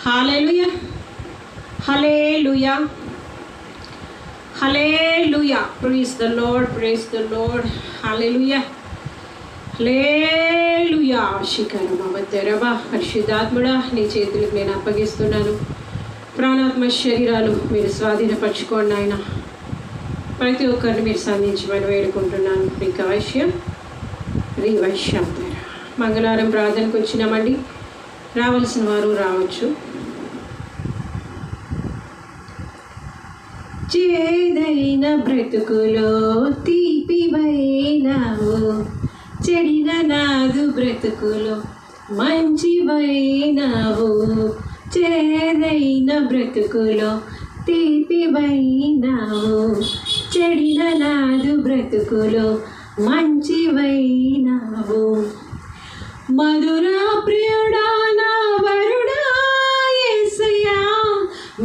Hallelujah, hallelujah, hallelujah. Praise the Lord, praise the Lord. Hallelujah, hallelujah. శిఖరమవతరవా. పరిశుద్ధాత్ముడా, నీ చేతులకు నేను అప్పగిస్తున్నాను. ప్రాణాత్మ శరీరాలు మీరు స్వాధీనపరచుకోండి ఆయన. ప్రతి ఒక్కరిని మీరు సంధించమని వేడుకుంటున్నాను. రికవశ్యం రివశ్యం. మంగళవారం ప్రార్థనకు వచ్చినామండి. రావాల్సిన వారు రావచ్చు. చేదైన బ్రతుకులో తీపివైనావు, చెడిన నాదు బ్రతుకులో మంచివైనావు. చేదైన బ్రతుకులో తీపివైనావు, చెడిన నాదు బ్రతుకులో మంచివైనావు. మధురా ప్రియుడా నా వరుడా యేసయ్యా,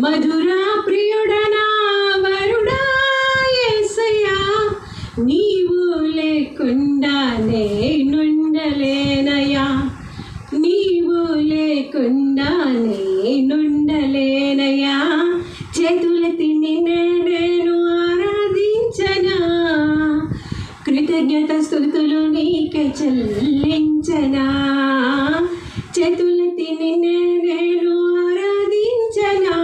మధురా ప్రియుడా నా వరుడా యేసయ్యా, నీవు లేకుండా నేనుండలేనయ్యా, నీవు లేకుండా నేనుండలేనయ్యా. చేతులెత్తి నేను ఆరాధించనా, కృతజ్ఞత స్తుతులు నీకే చెల్లించనా. చేతులెత్తి నేను ఆరాధించనా,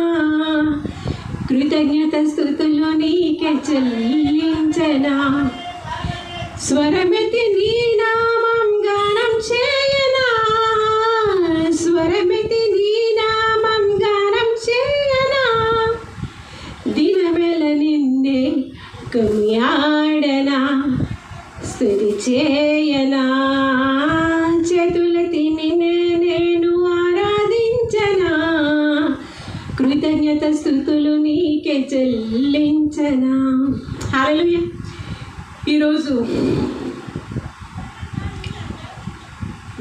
కృతజ్ఞత స్తుతులు నీకే చెల్లించనా. స్వరమెత్తి నీ నామం గానం చేయనా, స్వరమెత్తి నీ నామం గానం చేయనా. దినమెల నిన్నే కొనియాడనా, స్తుతి చేయనా. చేతులెత్తి నేను ఆరాధించనా, కృతజ్ఞత స్తుతులు నీకే చెల్లించనా. హల్లెలూయా. ఈరోజు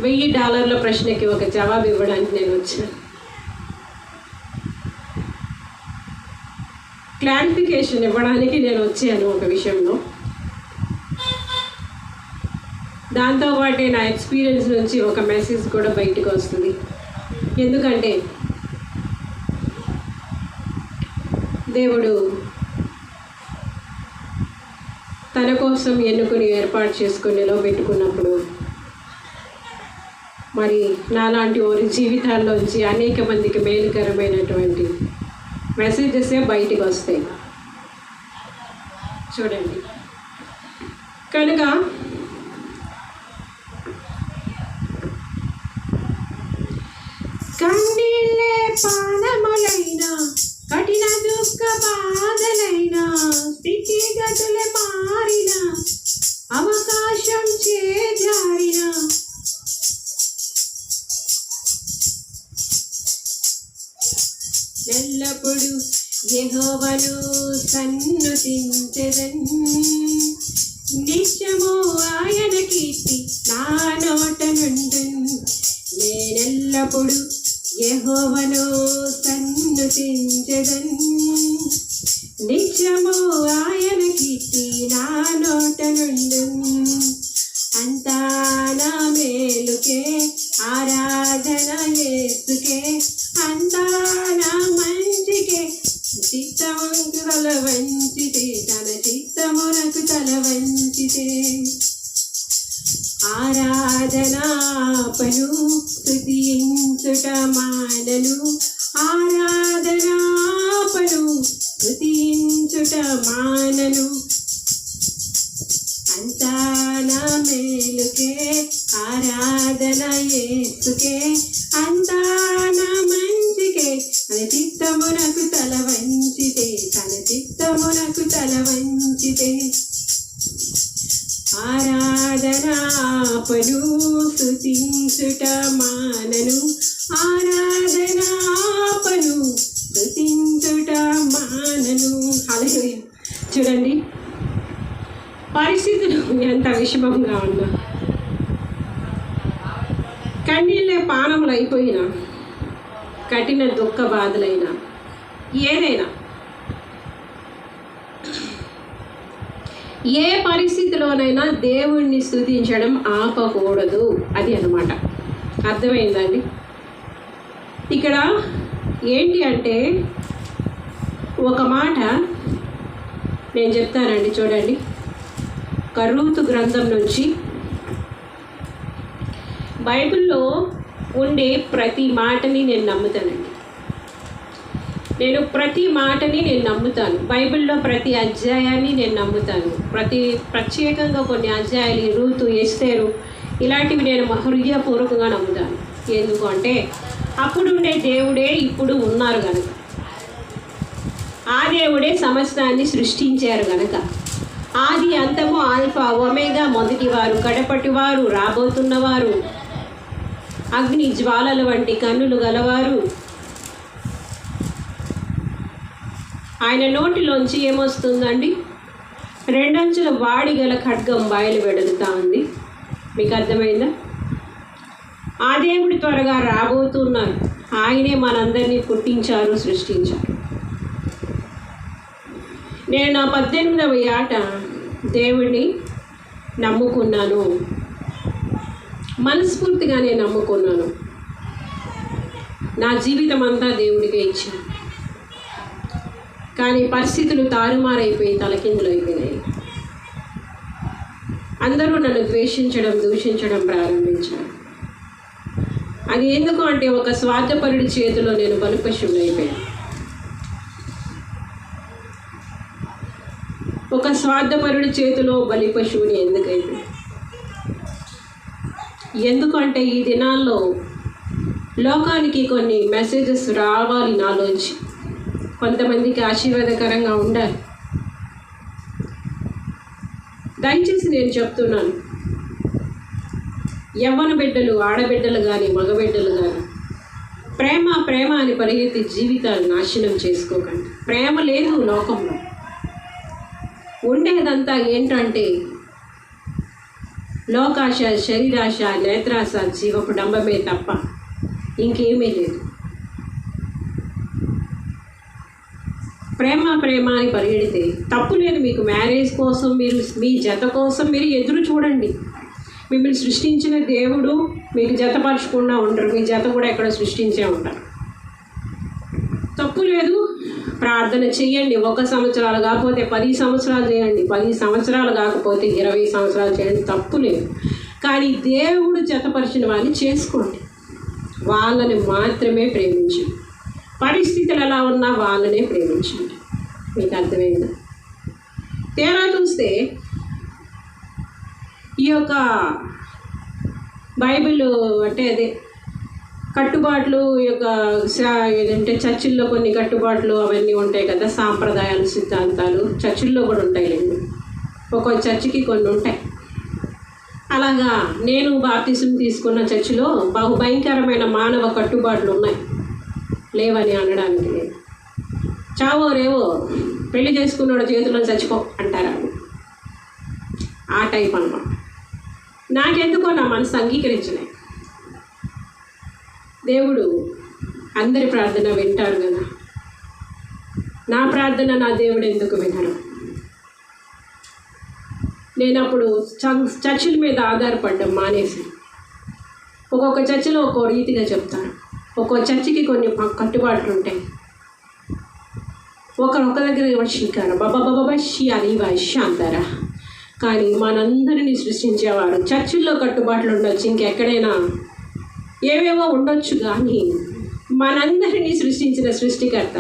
$1000 ప్రశ్నకి ఒక జవాబు ఇవ్వడానికి నేను వచ్చాను. క్లారిఫికేషన్ ఇవ్వడానికి నేను వచ్చాను ఒక విషయంలో. దాంతోపాటే నా ఎక్స్పీరియన్స్ నుంచి ఒక మెసేజ్ కూడా బయటకు వస్తుంది. ఎందుకంటే దేవుడు తన కోసం ఎన్నుకొని ఏర్పాటు చేసుకొని నిలవబెట్టుకున్నప్పుడు మరి నాలాంటి వారి జీవితాల్లోంచి అనేక మందికి మేలుకరమైనటువంటి మెసేజెసే బయటికి వస్తాయి. చూడండి, కనుక కన్నీళ్ళే పానములైన, కఠిన దుఃఖ బాధలైన, స్థితిగతులే మారిన, అవకాశం చేజారిన, ఎల్లప్పుడు యెహోవాను సన్నుతించెదన్, నిత్యము ఆయన కీర్తి నా నోట నుండున్. నేనెల్లప్పుడు యెహోవాను సన్నుతించెదన్, నిత్యము ఆయన కీర్తి నా నోట నుండున్. అంతా నా మేలుకే, ఆరాధన యేసుకే, అంతా నా మంచికే. చిత్తమునకు తల వంచితే, తన చిత్తమునకు తల వంచితే, ఆరాధనాపను స్తుతించుట మానను, ఆరాధనాపను స్తుతించుట మానను. అంతా నా మేలుకే, ఆరాధన యేసుకే, అంతా నా మంచికే. తన చిత్తమునకు తల వంచితే, తన చిత్తమునకు తల వంచితే, ఆరాధనాపను స్తుతించుట మానను, ఆరాధనాపను స్తుతించుట మానను. హల్లెలూయా. చూడండి, పరిస్థితులు ఎంత విషమంగా ఉన్నా, కన్నీళ్ళే పానములు అయిపోయినా, కఠిన దుఃఖ బాధలైనా, ఏదైనా ఏ పరిస్థితిలోనైనా దేవుణ్ణి స్తుతించడం ఆపకూడదు. అది అన్నమాట. అర్థమైందండి? ఇక్కడ ఏంటి అంటే ఒక మాట నేను చెప్తానండి, చూడండి. రూతు గ్రంథం నుంచి బైబిల్లో ఉండే ప్రతి మాటని నేను నమ్ముతానండి. ప్రతి మాటని నేను నమ్ముతాను. బైబిల్లో ప్రతి అధ్యాయాన్ని నేను నమ్ముతాను. ప్రత్యేకంగా కొన్ని అధ్యాయాలు, రూతు, ఎస్తేరు, ఇలాంటివి నేను హృదయపూర్వకంగా నమ్ముతాను. ఎందుకు అంటే అప్పుడు ఉండే దేవుడే ఇప్పుడు ఉన్నారు కనుక, ఆ దేవుడే సమస్తాన్ని సృష్టించారు కనుక, ఆది అంతము, ఆల్ఫా ఒమేగా, మొదటివారు కడపటివారు, రాబోతున్నవారు, అగ్ని జ్వాలల వంటి కన్నులు గలవారు. ఆయన నోటిలోంచి ఏమొస్తుందండి? 2 అంచుల వాడి గల ఖడ్గం బయలు వెడులుతా ఉంది. మీకు అర్థమైందా? ఆ దేవుడు త్వరగా రాబోతున్నారు. ఆయనే మనందరినీ పుట్టించారు, సృష్టించారు. నేను నా 18వ ఏట దేవుడిని నమ్ముకున్నాను, మనస్ఫూర్తిగా నేను నమ్ముకున్నాను. నా జీవితం అంతా దేవుడికే ఇచ్చాను. కానీ పరిస్థితులు తారుమారైపోయి తలకిందులైపోయినాయి. అందరూ నన్ను ద్వేషించడం, దూషించడం ప్రారంభించారు. అది ఎందుకు అంటే ఒక స్వార్థపరుడి చేతిలో నేను బలిపశువునైపోయాను. ఒక స్వార్థపరుడి చేతిలో బలిపశువుని ఎందుకైపోయాను? ఎందుకంటే ఈ దినాల్లో లోకానికి కొన్ని మెసేజెస్ రావాలి నాలోంచి. కొంతమందికి ఆశీర్వాదకరంగా ఉండాలి. దయచేసి నేను చెప్తున్నాను, యవ్వన బిడ్డలు, ఆడబిడ్డలు కానీ మగబిడ్డలు కానీ ప్రేమ ప్రేమ అని పరిగెత్తి జీవితాలు నాశనం చేసుకోకండి. ప్రేమ లేదు లోకంలో. ఉండేదంతా ఏంటంటే లోకాశ, శరీరాశ, నేత్రాశ, జీవపు డంబమే తప్ప ఇంకేమీ లేదు. ప్రేమ ప్రేమ అని పరిగెడితే తప్పు లేదు. మీకు మ్యారేజ్ కోసం, మీరు మీ జత కోసం మీరు ఎదురు చూడండి. మిమ్మల్ని సృష్టించిన దేవుడు మీకు జతపరచకుండా ఉంటారు. మీ జత కూడా ఎక్కడ సృష్టించే ఉంటారు. తప్పు లేదు. ప్రార్థన చేయండి. 1 సంవత్సరాలు కాకపోతే 10 సంవత్సరాలు చేయండి. 10 సంవత్సరాలు కాకపోతే 20 సంవత్సరాలు చేయండి. తప్పు లేదు. కానీ దేవుడు జతపరిచిన వాళ్ళని చేసుకోండి. వాళ్ళని మాత్రమే ప్రేమించండి. పరిస్థితులు ఎలా ఉన్నా వాళ్ళనే ప్రేమించండి. మీకు అర్థమైందా? తేడా చూస్తే ఈ యొక్క బైబిల్ అంటే అదే కట్టుబాట్లు, ఈ యొక్క ఏదంటే చర్చిల్లో కొన్ని కట్టుబాట్లు అవన్నీ ఉంటాయి కదా, సాంప్రదాయాలు, సిద్ధాంతాలు చర్చిల్లో కూడా ఉంటాయిలేండి. ఒక్కో చర్చికి కొన్ని ఉంటాయి. అలాగా నేను బాప్తిజం తీసుకున్న చర్చిలో భయంకరమైన మానవ కట్టుబాట్లు ఉన్నాయి. లేవని అనడానికి లేదు. చావో రేవో, పెళ్లి చేసుకున్నాడు చేతుల్లో చచ్చిపో అంటారా, ఆ టైప్ అన్నమాట. నాకెందుకో నా మనసు అంగీకరించలే. దేవుడు అందరి ప్రార్థన వింటారు కదా, నా ప్రార్థన నా దేవుడు ఎందుకు వినరు? నేను అప్పుడు చర్చిల మీద ఆధారపడ్డం మానేసి, ఒక్కొక్క చర్చిలో ఒక్కో రీతిగా చెప్తాను. ఒక్కో చర్చికి కొన్ని కట్టుబాట్లు ఉంటాయి. ఒక దగ్గర వర్షికారు బాబా షి అని వైష్ అంటారా. కానీ మనందరినీ సృష్టించేవాడు. చర్చిల్లో కట్టుబాట్లు ఉండొచ్చు, ఇంకెక్కడైనా ఏవేవో ఉండొచ్చు, కానీ మనందరినీ సృష్టించిన సృష్టికర్త,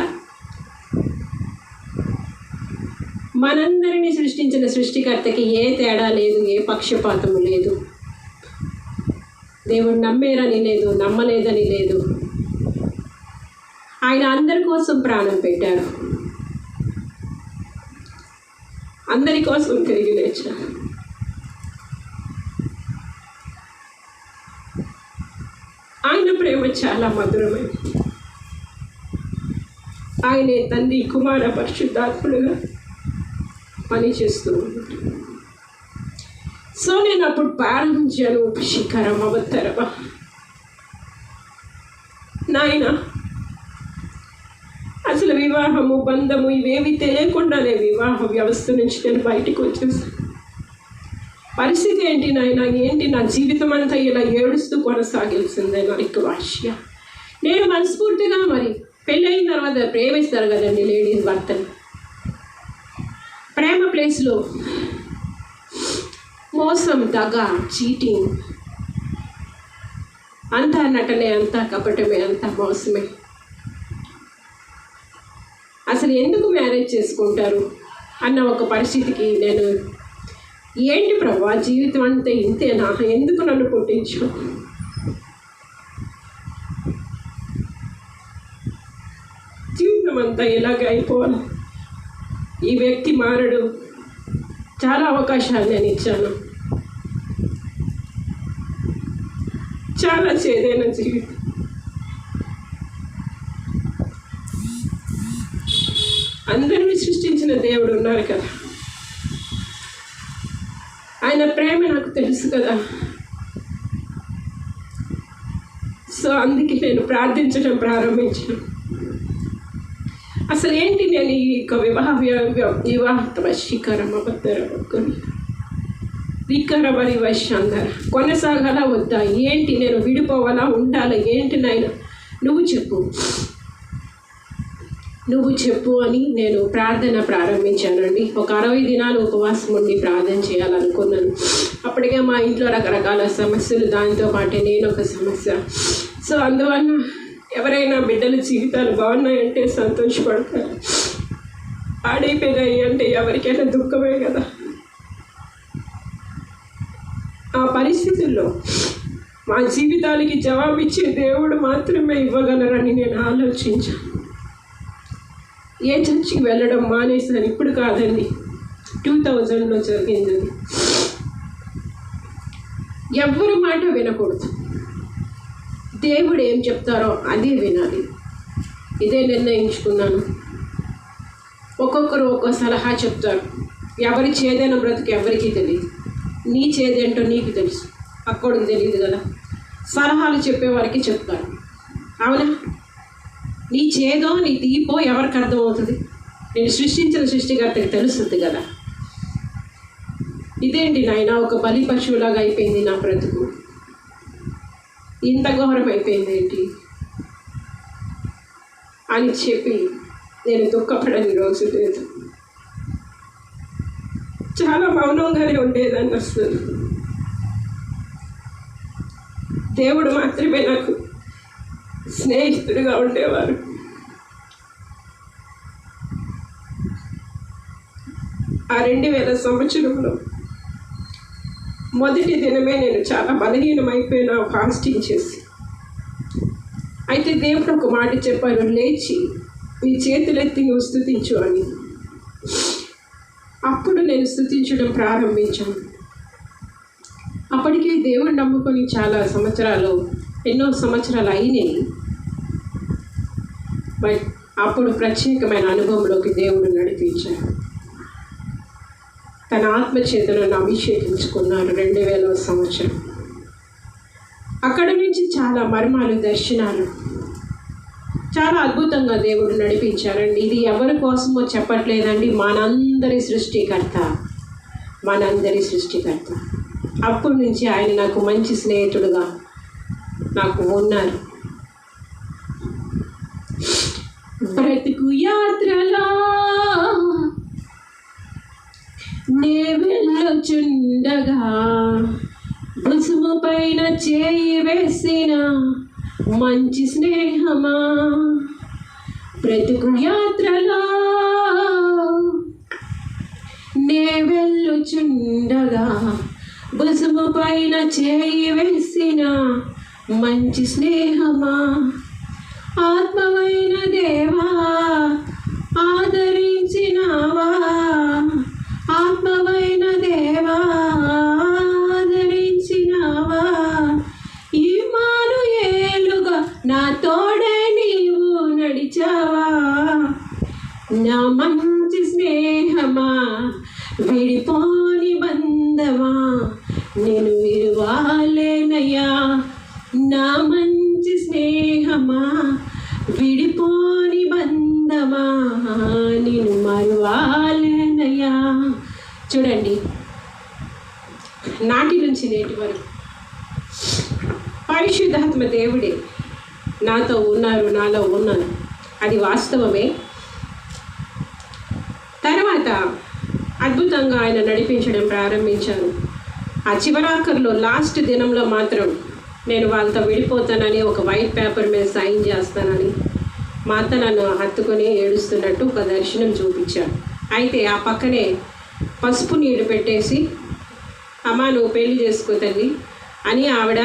మనందరినీ సృష్టించిన సృష్టికర్తకి ఏ తేడా లేదు, ఏ పక్షపాతము లేదు. దేవుడు నమ్మేరని లేదు, నమ్మలేదని లేదు. ఆయన అందరి కోసం ప్రాణం పెట్టారు, అందరి కోసం తిరిగి లేచారు. ఆయన ప్రేమ చాలా మధురమైనది. ఆయనే తండ్రి, కుమార, పరిశుద్ధాత్ములుగా పనిచేస్తూ ఉన్నాడు. సో నేను అప్పుడు ప్రారంభించాను, శిఖరం అవతరవా నాయన. అసలు వివాహము, బంధము ఇవేవి తెలియకుండానే వివాహ వ్యవస్థ నుంచి నేను బయటకు వచ్చేసాను. పరిస్థితి ఏంటి నాయన, ఏంటి నా జీవితం అంతా ఇలా ఏడుస్తూ కొనసాగాల్సిందే నాకు వాష్య. నేను మనస్ఫూర్తిగా మరి పెళ్ళైన తర్వాత ప్రేమిస్తారు కదండి లేడీస్ భర్తని. ప్రేమ ప్లేస్లో మోసం, దగ, చీటింగ్, అంతా నటనే, అంతా కపటమే, అంతా మోసమే. అసలు ఎందుకు మ్యారేజ్ చేసుకుంటారు అన్న ఒక పరిస్థితికి నేను, ఏంటి ప్రభా జీవితం అంతా ఇంతేనా, ఎందుకు నన్ను పుట్టించు? జీవితం అంతా ఇలాగ అయిపోవాలి, ఈ వ్యక్తి మారడు. చాలా అవకాశాలు నేను ఇచ్చాను, చాలా చేదైన జీవితం. అందరినీ సృష్టించిన దేవుడు ఉన్నారు కదా, ఆయన ప్రేమ నాకు తెలుసు కదా. సో అందుకే నేను ప్రార్థించడం ప్రారంభించాను. అసలు ఏంటి నేను ఈ యొక్క వికరబరి వశాంధర కొనసాగాల వద్దా, ఏంటి నేను విడిపోవాలా, ఉండాలా, ఏంటి నాయన నువ్వు చెప్పు అని నేను ప్రార్థన ప్రారంభించానండి. ఒక 60 దినాలు ఉపవాసం ఉండి ప్రార్థన చేయాలనుకున్నాను. అప్పటికే మా ఇంట్లో రకరకాల సమస్యలు, దాంతో పాటే నేను ఒక సమస్య. సో అందువల్ల ఎవరైనా బిడ్డల జీవితాలు బాగున్నాయంటే సంతోషపడతారు, ఆడైపోయినాయి అంటే ఎవరికైనా దుఃఖమే కదా. ఆ పరిస్థితుల్లో మా జీవితాలకి జవాబిచ్చే దేవుడు మాత్రమే ఇవ్వగలరని నేను ఆలోచించాను. ఏ చర్చికి వెళ్ళడం మానేసాను. ఇప్పుడు కాదండి, 2000లో జరిగింది. ఎవ్వరి మాట వినకూడదు, దేవుడు ఏం చెప్తారో అదే వినాలి. ఇదే నిర్ణయించుకున్నాను. ఒక్కొక్కరు ఒక్కో సలహా చెప్తారు. ఎవరి చేదైన బ్రతుకు ఎవరికీ తెలియదు. నీ చేదేంటో నీకు తెలుసు, అక్కడికి తెలియదు కదా. సలహాలు చెప్పేవారికి చెప్తారు, అవునా? నీ చేదో నీ తీపో ఎవరికి అర్థమవుతుంది? నేను సృష్టించిన సృష్టికర్తకి తెలుస్తుంది కదా. ఇదేంటి నాయన, ఒక బలి పశువులాగా అయిపోయింది నా బ్రతుకు, ఇంత ఘోరం అయిపోయింది ఏంటి అని చెప్పి నేను దుఃఖపడని రోజు లేదు. చాలా మౌనంగానే ఉండేదాన్ని. అసలు దేవుడు మాత్రమే నాకు స్నేహితుడిగా ఉండేవారు. ఆ 2000 సంవత్సరంలో మొదటి దినమే నేను చాలా బలహీనమైపోయిన ఫాస్టింగ్ చేసి, అయితే దేవుడు ఒక మాట చెప్పారు, లేచి నీ చేతులెత్తి నువ్వు స్తుతించు అని. అప్పుడు నేను స్తుతించడం ప్రారంభించాను. అప్పటికే దేవుడు నమ్ముకొని చాలా సంవత్సరాలు, ఎన్నో సంవత్సరాలు అయినాయి. బట్ అప్పుడు ప్రత్యేకమైన అనుభవంలోకి దేవుడు నడిపించారు. తన ఆత్మచేతలను అభిషేకించుకున్నారు 2000వ సంవత్సరం. అక్కడి నుంచి చాలా మర్మాలు, దర్శనాలు, చాలా అద్భుతంగా దేవుడు నడిపించారండి. ఇది ఎవరి కోసమో చెప్పట్లేదండి, మనందరి సృష్టికర్త. అప్పటి నుంచి ఆయన నాకు మంచి స్నేహితుడుగా నాకు ఉన్నారు. బ్రతుకు యాత్రలో నే వెళ్ళుచుండగా భుజము పైన చేయి వేసిన మంచి స్నేహమా, బ్రతుకు యాత్రలో నే వెళ్ళుచుండగా భుజము పైన చేయి వేసిన మంచి స్నేహమా, ఆత్మవైన దేవా ఆదరించినావా, ఆత్మవైన దేవా ఆదరించినావా, ఇమ్మానుయేలుగా నా తోడే నీవు నడిచావా, నా మంచి స్నేహమా విడిపోని బంధమా నేను విడువాలేనయ్యా, నా మంచి స్నేహమా విడిపోని బంధమా నేను మరువాలేనయ్యా. చూడండి, నాటి నుంచి నేటి వరకు పరిశుద్ధాత్మ దేవుడే నాతో ఉన్నారు, నాలో ఉన్నాను. అది వాస్తవమే. తర్వాత అద్భుతంగా ఆయన నడిపించడం ప్రారంభించాను. ఆ చివరాఖరులో లాస్ట్ దినంలో మాత్రం నేను వాళ్ళతో విడిపోతానని, ఒక వైట్ పేపర్ మీద సైన్ చేస్తానని మా అత్త నన్ను హత్తుకొని ఏడుస్తున్నట్టు ఒక దర్శనం చూపించాడు. అయితే ఆ పక్కనే పసుపు నీళ్ళు పెట్టేసి, అమ్మ నువ్వు పెళ్లి చేసుకో తల్లి అని ఆవిడ,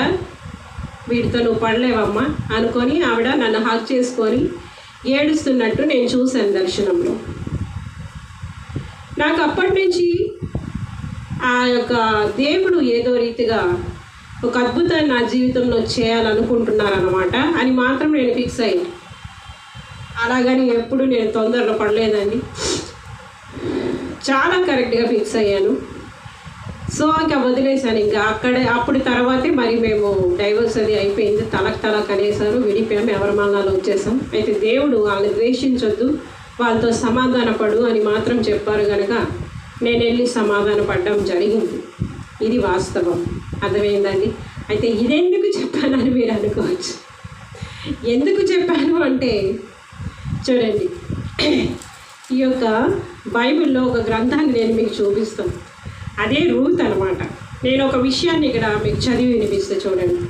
వీడితో నువ్వు పడలేవమ్మా అనుకొని ఆవిడ నన్ను హక్ చేసుకొని ఏడుస్తున్నట్టు నేను చూశాను దర్శనంలో. నాకు అప్పటి నుంచి ఆ యొక్క దేవుడు ఏదో రీతిగా ఒక అద్భుతాన్ని నా జీవితంలో చేయాలనుకుంటున్నారన్నమాట అని మాత్రం నేను ఫిక్స్ అయ్యాను. అలాగని ఎప్పుడు నేను తొందరలో పడలేదండి, చాలా కరెక్ట్గా ఫిక్స్ అయ్యాను. సో ఇంకా వదిలేశాను. ఇంకా అప్పుడు తర్వాతే మరి మేము డైవర్స్ అది అయిపోయింది, తలక్ అనేసారు, విడిపోయాము, ఎవరి మన్నాలు వచ్చేసాం. అయితే దేవుడు వాళ్ళని ద్వేషించొద్దు, వాళ్ళతో సమాధానపడు అని మాత్రం చెప్పారు కనుక నేను వెళ్ళి సమాధానపడడం జరిగింది. ఇది వాస్తవం. అర్థమైందండి. అయితే ఇదెందుకు చెప్పానని మీరు అనుకోవచ్చు. ఎందుకు చెప్పాను అంటే చూడండి, ఈ యొక్క బైబిల్లో ఒక గ్రంథాన్ని నేను మీకు చూపిస్తాను. అదే రూత్ అనమాట. నేను ఒక విషయాన్ని ఇక్కడ మీకు చదివి వినిపిస్తే చూడండి.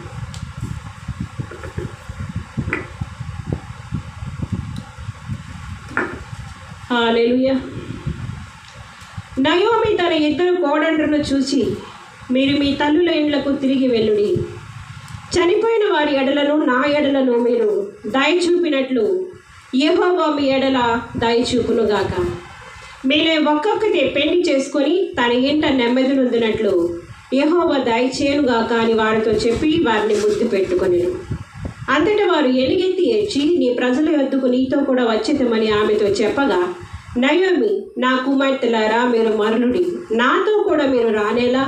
హల్లెలూయా. నయోమి తన ఇద్దరు కోడళ్లను చూసి, మీరు మీ తల్లుల ఇండ్లకు తిరిగి వెళ్ళుడి. చనిపోయిన వారి ఎడలను నా ఎడలను మీరు దయ చూపినట్లు యెహోవా మీ ఎడల దయ చూపునుగాక. మీరే ఒక్కొక్కటి పెళ్లి చేసుకొని తన ఇంట నెమ్మది నొందినట్లు యెహోవా దయ చేయనుగాక అని వారితో చెప్పి వారిని ముద్దు పెట్టుకొనిను. అంతటా వారు ఎలుగెత్తి ఏడ్చి, నీ ప్రజల యొద్దకు నీతో కూడా వచ్చేదమని ఆమెతో చెప్పగా, నయోమి, నా కుమార్తెలారా మీరు మరలుడి, నాతో కూడా మీరు రానేలా,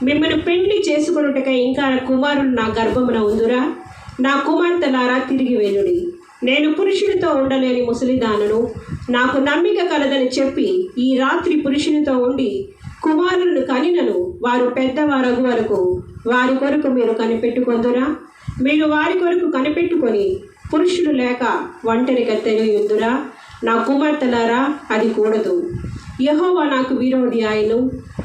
మిమ్మల్ని పెళ్లి చేసుకున్నట్టుగా ఇంకా కుమారుడు నా గర్భమున ఉందురా, నా కుమార్తెలారా తిరిగి వెళ్ళుడి. నేను పురుషునితో ఉండలేని ముసలిదానను, నాకు నమ్మిక కలదని చెప్పి ఈ రాత్రి పురుషునితో ఉండి కుమారులను కనినను, వారు పెద్దవారగు వరకు వారి కొరకు మీరు కనిపెట్టుకొందురా. మీరు వారి కొరకు కనిపెట్టుకొని పురుషులు లేక ఒంటరిగా తెలియదురా. నా కుమార్తెలారా అది కూడదు. యెహోవా నాకు విరోధి ఆయను,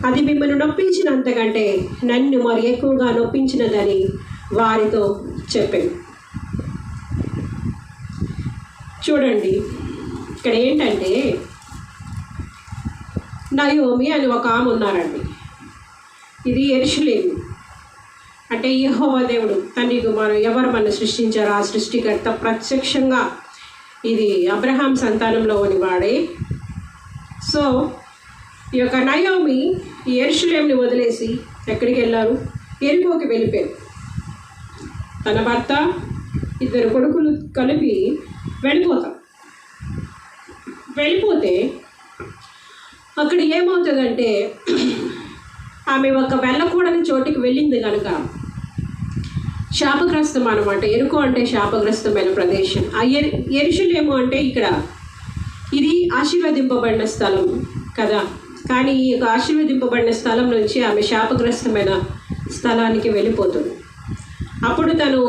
అది మిమ్మల్ని నొప్పించినంతకంటే నన్ను మరి ఎక్కువగా నొప్పించినదని వారితో చెప్పాను. చూడండి, ఇక్కడ ఏంటంటే నయోమి అని ఒక ఆమె ఉన్నారండి. ఇది యెరూషలేము అంటే యెహోవా దేవుడు తండ్రి కుమారు ఎవరు మన సృష్టించారో ఆ సృష్టికర్త ప్రత్యక్షంగా ఇది అబ్రహాం సంతానంలో వాడే. సో ఈ యొక్క నయోమి యెరూషలేముని వదిలేసి ఎక్కడికి వెళ్ళారు? ఎరికోకి వెళ్ళిపోయారు. తన భర్త ఇద్దరు కొడుకులు కలిపి వెళ్ళిపోతే అక్కడ ఏమవుతుందంటే, ఆమె ఒక వెళ్ళకూడని చోటికి వెళ్ళింది కనుక శాపగ్రస్తం అనమాట. ఎరుకో అంటే శాపగ్రస్తమైన ప్రదేశం. ఆ యెరూషలేము అంటే ఇక్కడ ఇది ఆశీర్వదింపబడిన స్థలం కదా. కానీ ఈ యొక్క ఆశీర్వదింపబడిన స్థలం నుంచి ఆమె శాపగ్రస్తమైన స్థలానికి వెళ్ళిపోతుంది. అప్పుడు తను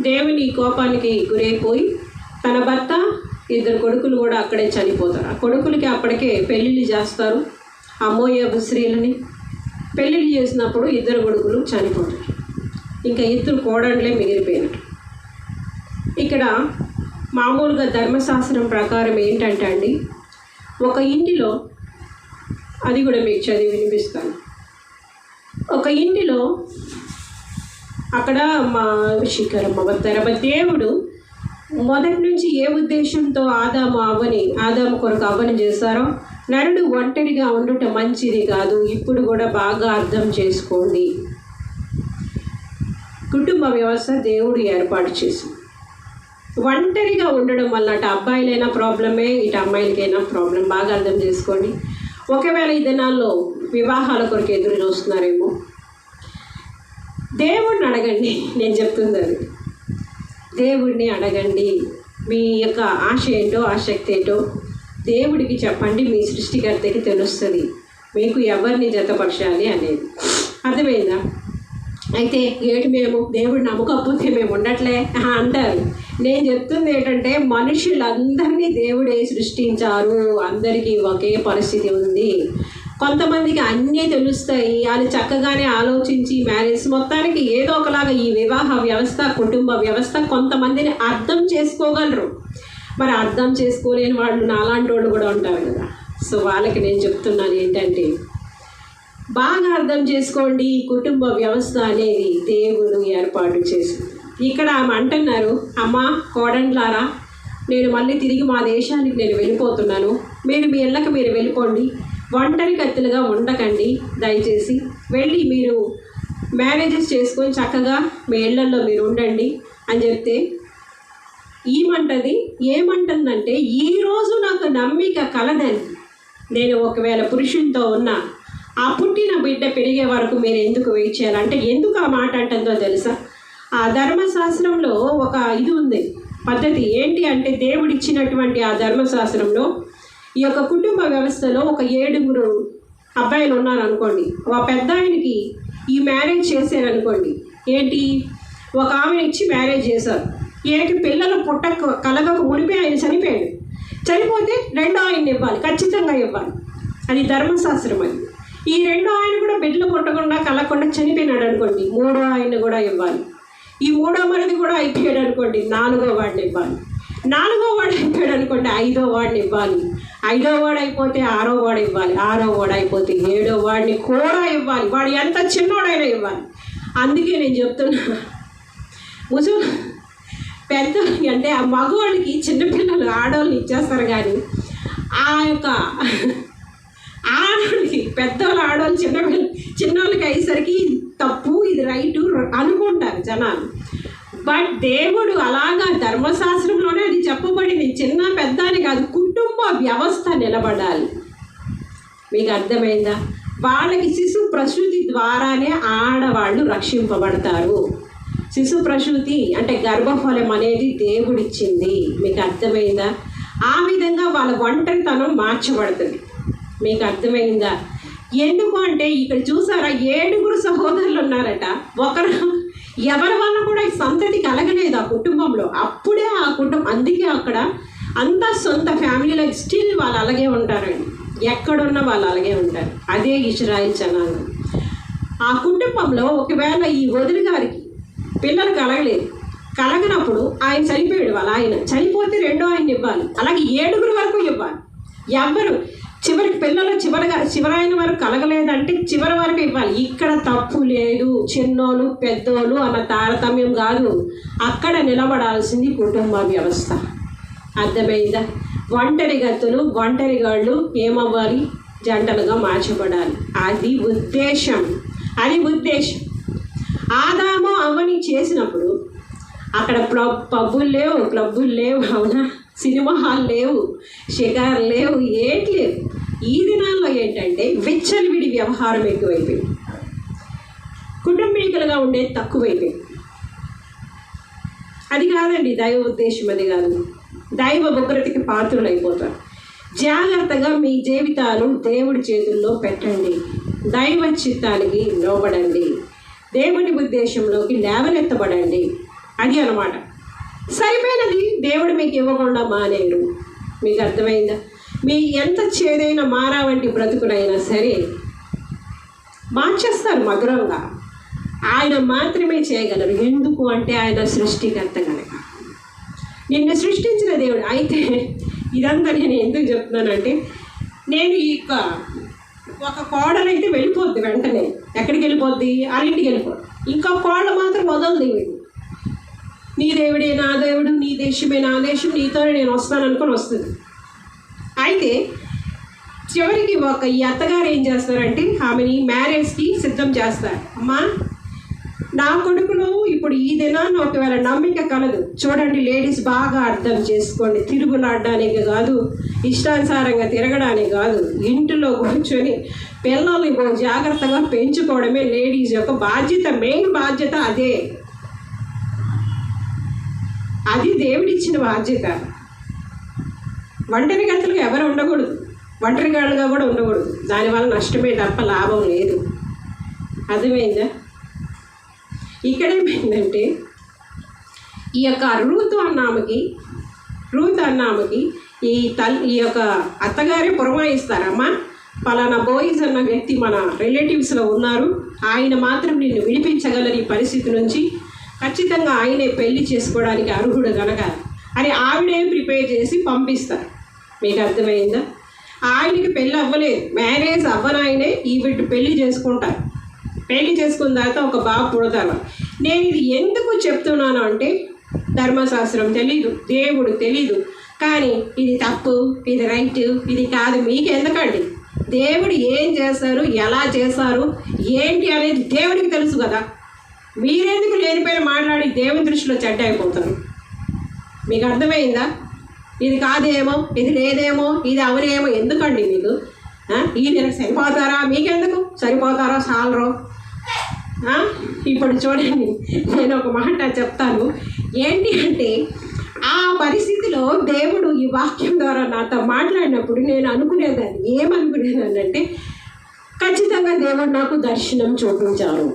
దేవుని కోపానికి గురైపోయి తన భర్త ఇద్దరు కొడుకులు కూడా అక్కడే చనిపోతారు. ఆ కొడుకులకి అప్పటికే పెళ్ళిళ్ళు చేస్తారు. ఆ మోయాబు స్త్రీలని పెళ్ళిళ్ళు చేసినప్పుడు ఇద్దరు కొడుకులు చనిపోతారు. ఇంకా ఇద్దరు కోడళ్ళే మిగిలిపోయినట్టు. ఇక్కడ మామూలుగా ధర్మశాస్త్రం ప్రకారం ఏంటంటే అండి, ఒక ఇంటిలో, అది కూడా మీకు చదివి వినిపిస్తాను. ఒక ఇంటిలో అక్కడ మా శిఖరమ్మ దేవుడు మొదటి నుంచి ఏ ఉద్దేశంతో ఆదాము కొరకు అవ్వని చేశారో, నరుడు ఒంటరిగా ఉండుట మంచిది కాదు, ఇప్పుడు కూడా బాగా అర్థం చేసుకోండి. కుటుంబ వ్యవస్థ దేవుడు ఏర్పాటు చేసింది. ఒంటరిగా ఉండడం వల్ల అటు అబ్బాయిలైనా ప్రాబ్లమే, ఇటు అమ్మాయిలకైనా ప్రాబ్లం. బాగా అర్థం చేసుకోండి. ఒకవేళ ఈ దినాల్లో వివాహాల కొరకు ఎదురు చూస్తున్నారేమో, దేవుడిని అడగండి. నేను చెప్తుంది అది, దేవుడిని అడగండి. మీ యొక్క ఆశ ఏంటో, ఆసక్తి ఏంటో దేవుడికి చెప్పండి. మీ సృష్టికర్తకి తెలుస్తుంది మీకు ఎవరిని జతపరచాలి అనేది. అర్థమైందా? అయితే ఏటి మేము దేవుడు నమ్మకపోతే మేము ఉండట్లే అంటారు. నేను చెప్తుంది ఏంటంటే మనుషులందరినీ దేవుడే సృష్టించారు, అందరికీ ఒకే పరిస్థితి ఉంది. కొంతమందికి అన్నీ తెలుస్తాయి, వాళ్ళు చక్కగానే ఆలోచించి మ్యారేజ్ మొత్తానికి ఏదో ఒకలాగా ఈ వివాహ వ్యవస్థ కుటుంబ వ్యవస్థ కొంతమందిని అర్థం చేసుకోగలరు. మరి అర్థం చేసుకోలేని వాళ్ళు నాలాంటి వాళ్ళు కూడా ఉంటారు కదా. సో వాళ్ళకి నేను చెప్తున్నాను ఏంటంటే బాగా అర్థం చేసుకోండి, కుటుంబ వ్యవస్థ అనేది దేవుడు ఏర్పాటు చేసింది. ఇక్కడ ఆమె అంటున్నారు, అమ్మ కోడన్లారా, నేను మళ్ళీ తిరిగి మా దేశానికి నేను వెళ్ళిపోతున్నాను, మీరు మీ ఇళ్ళకి మీరు వెళ్ళిపోండి, ఒంటరి కత్తులుగా ఉండకండి, దయచేసి వెళ్ళి మీరు మ్యారేజెస్ చేసుకొని చక్కగా మీ ఇళ్ళల్లో మీరు ఉండండి అని చెప్తే ఏమంటుందంటే ఈరోజు నాకు నమ్మిక కలదని, నేను ఒకవేళ పురుషునితో ఉన్నా ఆ పుట్టిన బిడ్డ పెరిగే వరకు మీరు ఎందుకు వెయిట్ చేయాలంటే, ఎందుకు ఆ మాట అంటుందో తెలుసా? ఆ ధర్మశాస్త్రంలో ఒక ఇది ఉంది, పద్ధతి ఏంటి అంటే దేవుడిచ్చినటువంటి ఆ ధర్మశాస్త్రంలో ఈ యొక్క కుటుంబ వ్యవస్థలో ఒక 7 అబ్బాయిలు ఉన్నారనుకోండి, ఆ పెద్ద ఆయనకి ఈ మ్యారేజ్ చేశారనుకోండి, ఏంటి ఒక ఆమె ఇచ్చి మ్యారేజ్ చేశారు, ఈయనకి పిల్లలు కలగక మునిపి ఆయన చనిపోయాడు, చనిపోతే రెండో ఆయన్ని ఇవ్వాలి, ఖచ్చితంగా ఇవ్వాలి, అది ధర్మశాస్త్రం. అది ఈ రెండో ఆయన కూడా బిడ్డలు పుట్టకుండా కలగకుండా చనిపోయినాడు అనుకోండి, మూడో ఆయన్ని కూడా ఇవ్వాలి, ఈ మూడో మరిది కూడా అయిపోయాడు అనుకోండి, 4వ వాడిని ఇవ్వాలి, 4వ వాడు అయిపోయాడు అనుకోండి, 5వ వాడిని ఇవ్వాలి, 5వ వాడు అయిపోతే 6వ వాడు ఇవ్వాలి, 6వ వాడు అయిపోతే 7వ వాడిని కూడా ఇవ్వాలి, వాడు ఎంత చిన్నోడైనా ఇవ్వాలి. అందుకే నేను చెప్తున్నా, పెద్ద అంటే ఆ మగవాళ్ళకి చిన్నపిల్లలు ఆడవాళ్ళు ఇచ్చేస్తారు, కానీ ఆ యొక్క ఆడవాళ్ళకి పెద్దవాళ్ళు ఆడవాళ్ళు చిన్నవాళ్ళకి అయ్యేసరికి తప్పు ఇది రైటు అనుకుంటారు జనాలు. బట్ దేవుడు అలాగా ధర్మశాస్త్రంలోనే అది చెప్పబడింది, చిన్న పెద్ద అని కాదు, కుటుంబ వ్యవస్థ నిలబడాలి. మీకు అర్థమైందా? వాళ్ళకి శిశు ప్రసూతి ద్వారానే ఆడవాళ్ళు రక్షింపబడతారు. శిశు ప్రసూతి అంటే గర్భఫలం అనేది దేవుడిచ్చింది. మీకు అర్థమైందా? ఆ విధంగా వాళ్ళ ఒంటరితనం మార్చబడుతుంది. మీకు అర్థమైందా? ఎందుకు అంటే ఇక్కడ చూసారా, 7 సహోదరులు ఉన్నారట, ఎవరి వల్ల కూడా సంతతి కలగలేదు ఆ కుటుంబంలో. అప్పుడే ఆ కుటుంబం, అందుకే అక్కడ అంతా సొంత ఫ్యామిలీలో స్టిల్ వాళ్ళు అలాగే ఉంటారండి, ఎక్కడున్న వాళ్ళు అలాగే ఉంటారు. అదే ఇశ్రాయేల్ జనాంగం. ఆ కుటుంబంలో ఒకవేళ ఈ వదిలి గారికి పిల్లలు కలగనప్పుడు ఆయన చనిపోయాడు, వాళ్ళ ఆయన చనిపోతే రెండో ఆయన ఇవ్వాలి, అలాగే 7 వరకు ఇవ్వాలి. ఎవరు చివరికి పిల్లలు చివరైన వరకు కలగలేదంటే చివరి వరకు ఇవ్వాలి. ఇక్కడ తప్పు లేదు, చిన్నోళ్ళు పెద్దోళ్ళు అన్న తారతమ్యం కాదు, అక్కడ నిలబడాల్సింది కుటుంబ వ్యవస్థ. అర్థమైందా? ఒంటరి గతులు ఒంటరిగాళ్ళు ఏమవ్వాలి? జంటలుగా మార్చబడాలి. అది ఉద్దేశం. ఆదాము అవ్వని చేసినప్పుడు అక్కడ పబ్బులు లేవు, క్లబ్బులు లేవు, అవునా, సినిమా హాల్ లేవు, షికారు లేవు, ఏటి లేవు. ఈ దినాల్లో ఏంటంటే విచ్చలవిడి వ్యవహారం ఎక్కువైపోయింది, కుటుంబీకులుగా ఉండేది తక్కువైపోయింది. అది కాదండి దైవ ఉద్దేశం, అది కాదు. దైవ ఉగ్రతకి పాత్రలు అయిపోతారు. జాగ్రత్తగా మీ జీవితాలు దేవుడి చేతుల్లో పెట్టండి, దైవ చిత్తానికి లోబడండి, దేవుడి ఉద్దేశంలోకి లేవనెత్తబడండి. అది అన్నమాట. సరిపోయినది దేవుడు మీకు ఇవ్వకుండా మానేరు. మీకు అర్థమైందా? మీ ఎంత చేదైన మారా వంటి బ్రతుకునైనా సరే మార్చేస్తారు మధురంగా. ఆయన మాత్రమే చేయగలరు. ఎందుకు అంటే ఆయన సృష్టికర్త కనుక, నిన్ను సృష్టించిన దేవుడు. అయితే ఇదంతా నేను ఎందుకు చెప్తున్నానంటే, నేను ఒక కోడలైతే వెళ్ళిపోద్ది వెంటనే. ఎక్కడికి వెళ్ళిపోద్ది? వాళ్ళింటికి వెళ్ళిపోద్ది. ఇంకా కోడలు మాత్రం వదలదు. నీ దేవుడే నా దేవుడు, నీ దేశమే నా దేశం, నీతోనే నేను వస్తాను అనుకొని వస్తుంది. అయితే చివరికి ఈ అత్తగారు ఏం చేస్తారంటే ఆమెని మ్యారేజ్కి సిద్ధం చేస్తారు. అమ్మా, నా కొడుకులు ఇప్పుడు ఈ దినాన్ని ఒకవేళ నమ్మిక కలదు. చూడండి లేడీస్, బాగా అర్థం చేసుకోండి. తిరుగులాడడానికి కాదు, ఇష్టానుసారంగా తిరగడానికి కాదు, ఇంటిలో కూర్చొని పిల్లల్ని జాగ్రత్తగా పెంచుకోవడమే లేడీస్ యొక్క బాధ్యత. మెయిన్ బాధ్యత అదే. అది దేవుడిచ్చిన బాధ్యత. ఒంటరి గతులుగా ఎవరు ఉండకూడదు, ఒంటరిగాళ్ళుగా కూడా ఉండకూడదు. దానివల్ల నష్టమే తప్ప లాభం లేదు. అర్థమైందా? ఇక్కడేమైందంటే ఈ యొక్క రూతు అన్నామకి ఈ యొక్క అత్తగారే పురమాయిస్తారమ్మా, పలానా బోయిజ్ అన్న వ్యక్తి మన రిలేటివ్స్లో ఉన్నారు, ఆయన మాత్రం నిన్ను విడిపించగలరు ఈ పరిస్థితి నుంచి, ఖచ్చితంగా ఆయనే పెళ్లి చేసుకోవడానికి అర్హుడు గనక అని ఆవిడే ప్రిపేర్ చేసి పంపిస్తారు. మీకు అర్థమైందా? ఆయనకి పెళ్ళి అవ్వలేదు, మ్యారేజ్ అవ్వనాయనే ఈవిడ పెళ్లి చేసుకుంటారు. పెళ్లి చేసుకున్న తర్వాత ఒక బాబు పుడతారు. నేను ఇది ఎందుకు చెప్తున్నాను అంటే, ధర్మశాస్త్రం తెలీదు, దేవుడు తెలీదు, కానీ ఇది తప్పు, ఇది రైట్, ఇది కాదు మీకు ఎందుకండి? దేవుడు ఏం చేస్తారు, ఎలా చేస్తారు, ఏంటి అనేది దేవుడికి తెలుసు కదా. మీరెందుకు లేనిపోయిన మాట్లాడి దేవుని దృష్టిలో చెడ్డ అయిపోతారు? మీకు అర్థమైందా? ఇది కాదేమో, ఇది లేదేమో, ఇది అవనేమో ఎందుకండి మీకు? ఈయన సరిపోతారా? మీకెందుకు సరిపోతారో చాలరో? ఇప్పుడు చూడండి, నేను ఒక మాట చెప్తాను. ఏంటి అంటే, ఆ పరిస్థితిలో దేవుడు ఈ వాక్యం ద్వారా నాతో మాట్లాడినప్పుడు నేను అనుకునేదాన్ని, ఏమనుకునేదాన్ని, ఖచ్చితంగా దేవుడు నాకు దర్శనం చూపించారు.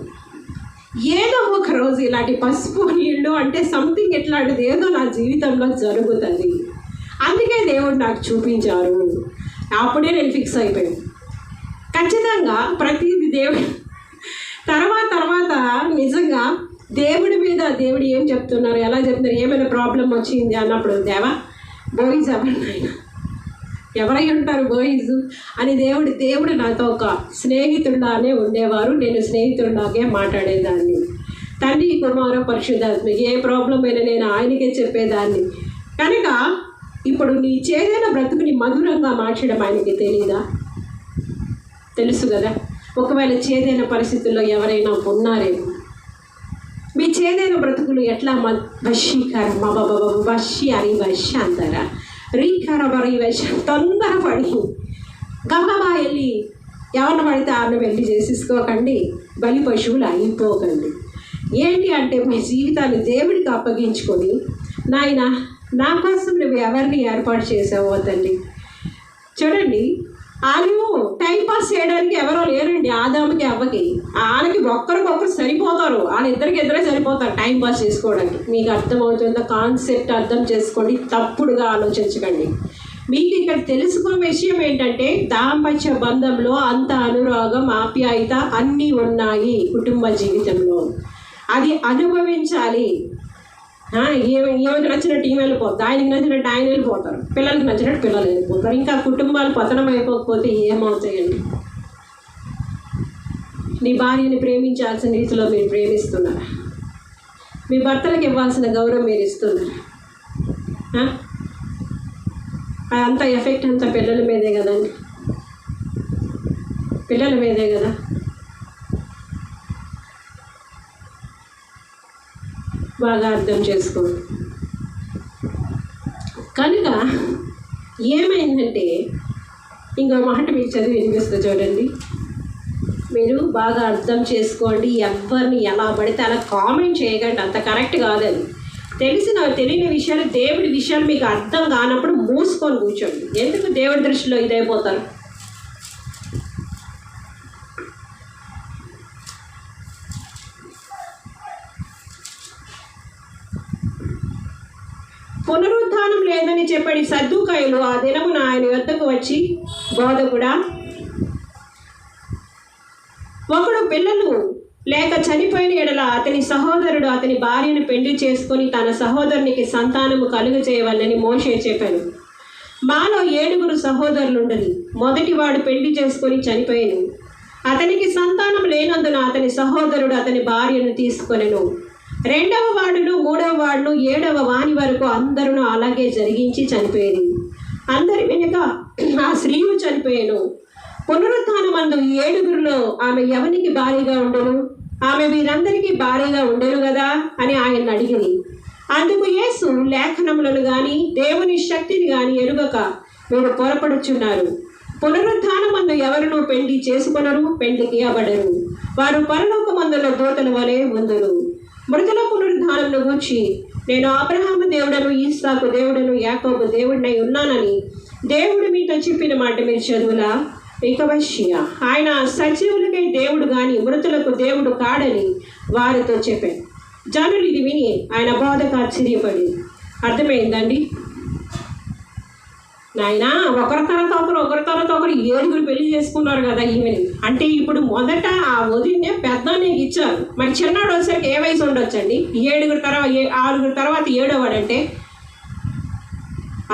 ఏదో ఒక రోజు ఇలాంటి పసుపు నీళ్ళు అంటే సంథింగ్ ఎట్లాంటిది ఏదో నా జీవితంలో జరుగుతుంది, అందుకే దేవుడు నాకు చూపించారు. అప్పుడే నేను ఫిక్స్ అయిపోయాను. ఖచ్చితంగా ప్రతిదీ దేవుడు తర్వాత నిజంగా దేవుడి మీద దేవుడు ఏం చెప్తున్నారు, ఎలా చెప్తున్నారు, ఏమైనా ప్రాబ్లం వచ్చింది అన్నప్పుడు, దేవా బోయిజ్ ఎవరినైనా ఎవరై ఉంటారు బోయిజ్ అని దేవుడు నాతో ఒక స్నేహితుడిలానే ఉండేవారు. నేను స్నేహితుడిలాగే మాట్లాడేదాన్ని. తండ్రి, కుమార, పరిశుద్ధాత్మ, ఏ ప్రాబ్లం అయినా నేను ఆయనకే చెప్పేదాన్ని. కనుక ఇప్పుడు నీ చేదైన బ్రతుకుని మధురంగా మార్చడం ఆయనకి తెలీదా? తెలుసు కదా. ఒకవేళ చేదైన పరిస్థితుల్లో ఎవరైనా ఉన్నారేమో, మీ చేదైన బ్రతుకులు ఎట్లా వశీకరం వశి అని వశ అంటారా, రీకరబరి వశ, తొందరపడి గబగబా వెళ్ళి ఎవరిని పడితే ఆమె వెళ్ళి చేసేసుకోకండి, బలి పశువులు అయిపోకండి. ఏంటి అంటే, మీ జీవితాన్ని దేవుడికి అప్పగించుకొని, నాయన నా కోసం నువ్వు ఎవరిని ఏర్పాటు చేసావో తండ్రి. చూడండి, వాళ్ళు టైంపాస్ చేయడానికి ఎవరో లేరండి. ఆదాముకి అవ్వకి వాళ్ళకి ఒక్కరికొకరు సరిపోతారు, వాళ్ళిద్దరికి ఇద్దరే సరిపోతారు టైంపాస్ చేసుకోవడానికి. మీకు అర్థమవుతుందా? కాన్సెప్ట్ అర్థం చేసుకోండి, తప్పుడుగా ఆలోచించకండి. మీకు ఇక్కడ తెలుసుకున్న విషయం ఏంటంటే, దాంపత్య బంధంలో అంత అనురాగం, ఆప్యాయత అన్నీ ఉన్నాయి కుటుంబ జీవితంలో. అది అనుభవించాలి. ఏమైనా నచ్చినట్టు ఈమె వెళ్ళిపోతుంది, ఆయనకి నచ్చినట్టు ఆయన వెళ్ళిపోతారు, పిల్లలకి నచ్చినట్టు పిల్లలు వెళ్ళిపోతారు. ఇంకా కుటుంబాలు పతనం అయిపోకపోతే ఏమవుతాయండి? నీ భార్యని ప్రేమించాల్సిన రీతిలో మీరు ప్రేమిస్తున్నారా? మీ భర్తలకు ఇవ్వాల్సిన గౌరవం మీరు ఇస్తున్నారా? అంత ఎఫెక్ట్ అంతా పిల్లల మీదే కదండి, పిల్లల మీదే కదా. బాగా అర్థం చేసుకోండి. కనుక ఏమైందంటే, ఇంకో మాట మీకు చదివి వినిపిస్తుంది చూడండి. మీరు బాగా అర్థం చేసుకోండి. ఎవరిని ఎలా పడితే అలా కామెంట్ చేయకండి, అంత కరెక్ట్ కాదని. తెలియని విషయాలు, దేవుడి విషయాలు మీకు అర్థం కానప్పుడు మూసుకొని కూర్చోండి. ఎందుకు దేవుడి దృష్టిలో ఇదైపోతారు? పునరుత్థానం లేదని చెప్పని సద్దూకాయులు ఆ దినమున ఆయన వద్దకు వచ్చి, బోధకుడా, ఒకడు పిల్లలు లేక చనిపోయిన ఎడల అతని సహోదరుడు అతని భార్యను పెళ్లి చేసుకొని తన సహోదరునికి సంతానము కలుగ చేయవలని మోషే చెప్పాను. మాలో 7 సహోదరులుండని, మొదటివాడు పెళ్లి చేసుకొని చనిపోయాను. అతనికి సంతానం లేనందున అతని సహోదరుడు అతని భార్యను తీసుకొనెను. 2వ వాడును 3వ వాడును 7వ వాని వరకు అందరూ అలాగే జరిగించి చనిపోయేది. అందరి వెనుక ఆ స్త్రీయు చనిపోయాను. పునరుత్థానమందు 7 ఆమె ఎవరికి భార్యగా ఉండను? ఆమె వీరందరికీ భార్యగా ఉండను కదా అని ఆయన అడిగింది. అందుకు యేసు, లేఖనములను కానీ దేవుని శక్తిని కానీ ఎరుగక మీరు పొరపడుచున్నారు. పునరుత్థానమందు ఎవరును పెళ్లి చేసుకొనరు, పెళ్లికి ఇవ్వబడరు. వారు పరలోకమందుల దూతల వలె ఉందురు. మృతుల పునరుద్ధానంను గూర్చి నేను అబ్రహాము దేవుడను, ఈసాకు దేవుడను, యాకోబు దేవుడినై ఉన్నానని దేవుడు మీతో చెప్పిన మాట మీరు చదువులా? ఇకవశ్య ఆయన సజీవులకై దేవుడు కానీ మృతులకు దేవుడు కాడని వారితో చెప్పాడు. జనులు ఇది విని ఆయన బోధకు ఆశ్చర్యపడి. అర్థమైందండి నాయన? ఒకరి తర్వాత ఒకరు 7 పెళ్లి చేసుకున్నారు కదా ఈమెని. అంటే ఇప్పుడు మొదట ఆ వదిలినే పెద్దనే ఇచ్చారు. మరి చిన్నాడు వచ్చేసరికి ఏ వయసు ఉండొచ్చండి? 6 తర్వాత 7వ వాడంటే